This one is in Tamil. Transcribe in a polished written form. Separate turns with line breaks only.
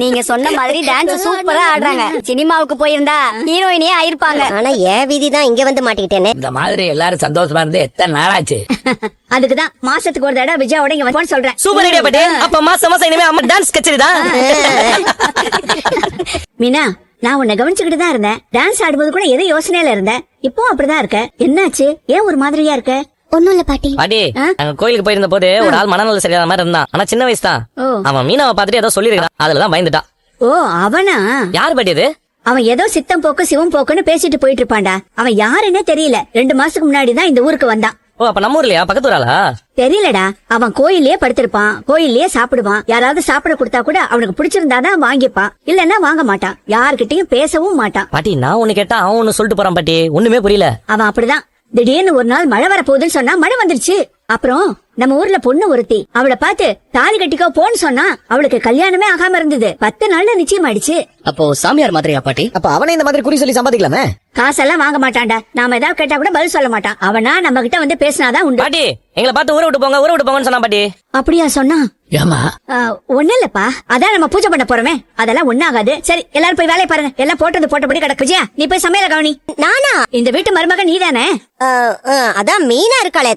நீங்க சொன்ன மாதிரி டான்ஸ் சூப்பரா ஆடுறாங்க. சினிமாவுக்கு போயிருந்தா ஹீரோயினே ஆயிருப்பாங்க.
ஆனா என் விதிதான் இங்க வந்து மாட்டிக்கிட்டேனே.
இந்த மாதிரி எல்லாரும் சந்தோஷமா இருந்து எத்தனை நாளாச்சு.
அதுக்குதான் மாசத்துக்கு ஒரு தடவை விஜயாவோட இங்க வந்து சொல்றேன்.
சூப்பர் ஐடியா பாட்டி. அப்ப மாசம் மாசம் இனிமே அம்மா டான்ஸ் கச்சேரி தான்.
மீனா, நான் உன்னை கவனிச்சுக்கிட்டு தான் இருந்தேன். டான்ஸ் ஆடும்போது கூட எதோ யோசனையில இருந்தேன். இப்போ அப்படிதான் இருக்க. என்னாச்சு? ஏன் ஒரு மாதிரியா இருக்க?
ஒண்ணும் இல்ல பாட்டி.
பாட்டி, நாங்க கோயிலுக்கு போயிருந்த போது ஒரு ஆள் மனநல சரியாத மாதிரி இருந்தான். ஆனா சின்ன வயசு தான். அவன் மீனாவை பாத்துட்டு ஏதோ சொல்லிருக்கான். அதுலதான் பயந்துட்டான்.
ஓ, அவனா?
யாரு பாட்டி அது?
அவன் ஏதோ சித்தம் போக்கு சிவம் போக்குன்னு பேசிட்டு போயிட்டு இருப்பான்டா. அவன் யாருன்னே தெரியல. 2 மாசத்துக்கு முன்னாடிதான் இந்த ஊருக்கு வந்தான்.
ஓ, அப்ப நம்ம ஊர்லயா? பக்கத்து ஊராளா?
தெரியலடா. அவன் கோயில்லயே படுத்திருப்பான், கோயில்லயே சாப்பிடுவான். யாராவது சாப்பிட கொடுத்தா கூட அவனுக்கு பிடிச்சிருந்தாதான் வாங்கிப்பான், இல்லன்னா வாங்க மாட்டான். யாருகிட்டயும் பேசவும் மாட்டான்.
பாட்டி, நான் ஒண்ணு கேட்டா அவன் ஒண்ணு சொல்லிட்டு போறான் பாட்டி. ஒண்ணுமே புரியல.
அவன் அப்படிதான். திடீர்னு ஒரு நாள் மழை வர போகுதுன்னு சொன்னா மழை வந்துருச்சு. அப்புறம் நம்ம ஊர்ல பொண்ணு ஒருத்தி, அவளை பார்த்து தாலி கட்டிக்கோ போன்னு சொன்னா அவளுக்கு கல்யாணமே ஆகாம இருந்தது. 10 நாள்ல நிச்சயம் ஆயிடுச்சு.
அப்போ சாமியார் மாதிரியா பாட்டி?
அப்ப அவனை இந்த மாதிரி குறி சொல்லி சம்பாதிக்கலாமே.
காசெல்லாம் வாங்க மாட்டான்டா. நாம ஏதாவது கேட்டா கூட பதில் சொல்ல மாட்டான். அவனா நம்ம கிட்ட வந்து பேசினாதான் உண்டு.
பாட்டி, எங்களை பார்த்து ஊரை விட்டு போங்க, ஊரை விட்டு போங்கன்னு சொன்னா பாட்டி.
அப்படியா சொன்னா?
ஏமா
ஒண்ணு இல்லப்பா, அதான் நம்ம பூஜை பண்ண போறோமே, அதெல்லாம் ஒண்ணாகாது. சரி, எல்லாரும் போய் வேலையை பாருங்க. எல்லாம் போட்டபடி கிடக்கு. விஜயா, நீ போய் சமையல கவனி.
நானா?
இந்த வீட்டு மருமகன் நீதானே?
அதான் மீனா இருக்காளே.